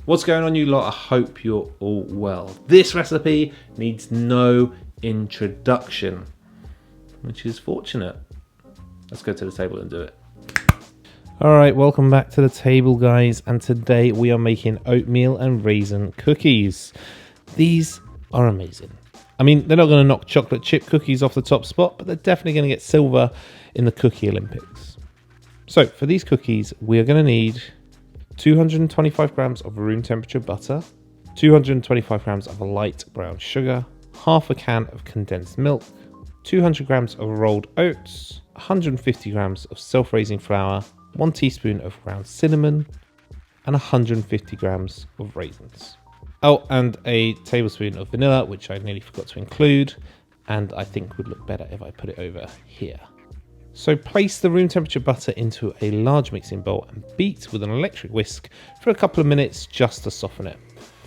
What's going on, you lot? I hope you're all well. This recipe needs no introduction, which is fortunate. Let's go to the table and do it. Alright, welcome back to the table, guys, and today we are making oatmeal and raisin cookies. These are amazing. I mean, they're not going to knock chocolate chip cookies off the top spot, but they're definitely going to get silver in the Cookie Olympics. So for these cookies, we're going to need 225 grams of room temperature butter, 225 grams of light brown sugar, half a can of condensed milk, 200 grams of rolled oats, 150 grams of self-raising flour, 1 teaspoon of ground cinnamon, and 150 grams of raisins. Oh, and a tablespoon of vanilla, which I nearly forgot to include, and I think would look better if I put it over here. So place the room temperature butter into a large mixing bowl and beat with an electric whisk for a couple of minutes just to soften it.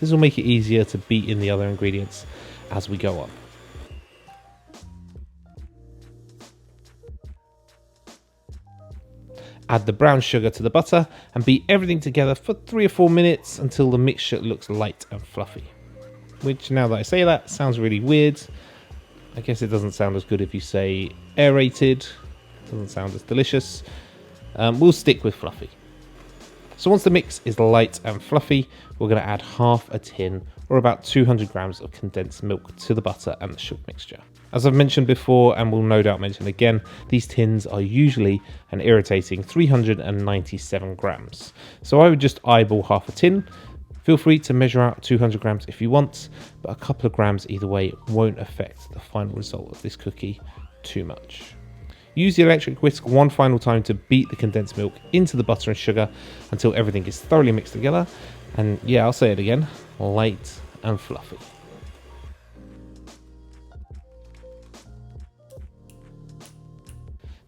This will make it easier to beat in the other ingredients as we go on. Add the brown sugar to the butter and beat everything together for 3 or 4 minutes until the mixture looks light and fluffy. Which, now that I say that, sounds really weird. I guess it doesn't sound as good if you say aerated. Doesn't sound as delicious. We'll stick with fluffy. So once the mix is light and fluffy, we're going to add half a tin or about 200 grams of condensed milk to the butter and the sugar mixture. As I've mentioned before, and will no doubt mention again, these tins are usually an irritating 397 grams. So I would just eyeball half a tin. Feel free to measure out 200 grams if you want, but a couple of grams either way won't affect the final result of this cookie too much. Use the electric whisk one final time to beat the condensed milk into the butter and sugar until everything is thoroughly mixed together. And yeah, I'll say it again, light and fluffy.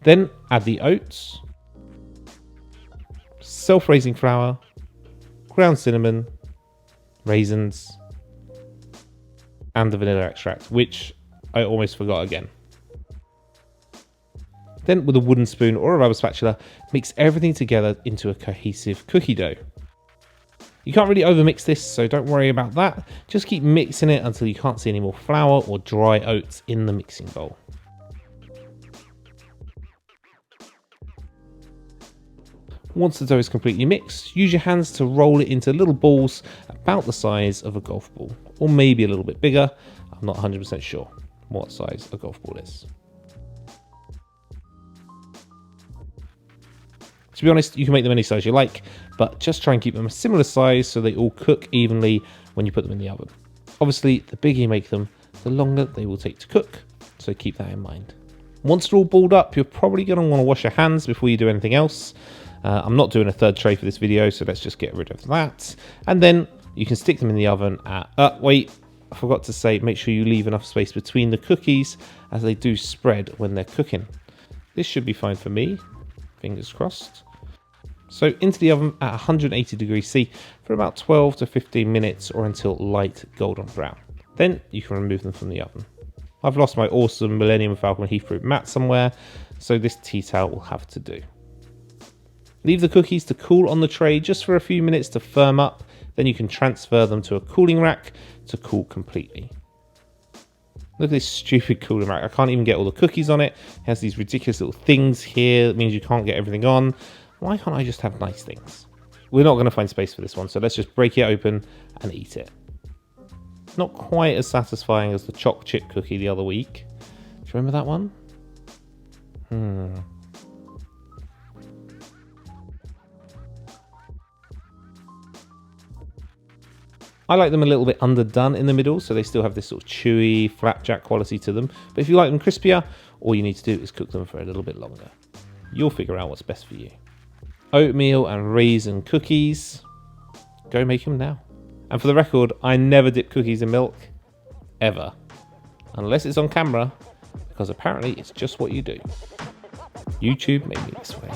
Then add the oats, self-raising flour, ground cinnamon, raisins, and the vanilla extract, which I almost forgot again. Then with a wooden spoon or a rubber spatula, mix everything together into a cohesive cookie dough. You can't really overmix this, so don't worry about that. Just keep mixing it until you can't see any more flour or dry oats in the mixing bowl. Once the dough is completely mixed, use your hands to roll it into little balls about the size of a golf ball, or maybe a little bit bigger. I'm not 100% sure what size a golf ball is. To be honest, you can make them any size you like, but just try and keep them a similar size so they all cook evenly when you put them in the oven. Obviously, the bigger you make them, the longer they will take to cook, so keep that in mind. Once they're all balled up, you're probably going to want to wash your hands before you do anything else. I'm not doing a third tray for this video, so let's just get rid of that. And then you can stick them in the oven at... wait, I forgot to say, make sure you leave enough space between the cookies as they do spread when they're cooking. This should be fine for me, fingers crossed. So into the oven at 180 degrees C for about 12 to 15 minutes or until light golden brown. Then you can remove them from the oven. I've lost my awesome Millennium Falcon Heath fruit mat somewhere, so this tea towel will have to do. Leave the cookies to cool on the tray just for a few minutes to firm up, then you can transfer them to a cooling rack to cool completely. Look at this stupid cooling rack, I can't even get all the cookies on it. It has these ridiculous little things here, it means you can't get everything on. Why can't I just have nice things? We're not going to find space for this one, so let's just break it open and eat it. Not quite as satisfying as the choc chip cookie the other week. Do you remember that one? I like them a little bit underdone in the middle, so they still have this sort of chewy, flapjack quality to them. But if you like them crispier, all you need to do is cook them for a little bit longer. You'll figure out what's best for you. Oatmeal and raisin cookies. Go make them now. And for the record, I never dip cookies in milk. Ever. Unless it's on camera, because apparently it's just what you do. YouTube made me this way.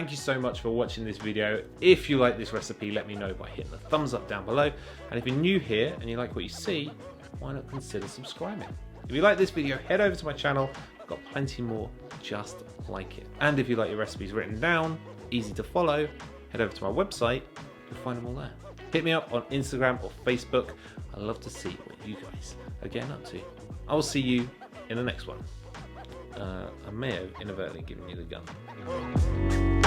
thank you so much for watching this video. If you like this recipe, let me know by hitting the thumbs up down below. And if you're new here and you like what you see, why not consider subscribing? If you like this video, head over to my channel. I've got plenty more just like it. And if you like your recipes written down, easy to follow, head over to my website. You'll find them all there. Hit me up on Instagram or Facebook. I'd love to see what you guys are getting up to. I will see you in the next one. I may have inadvertently given you the gun.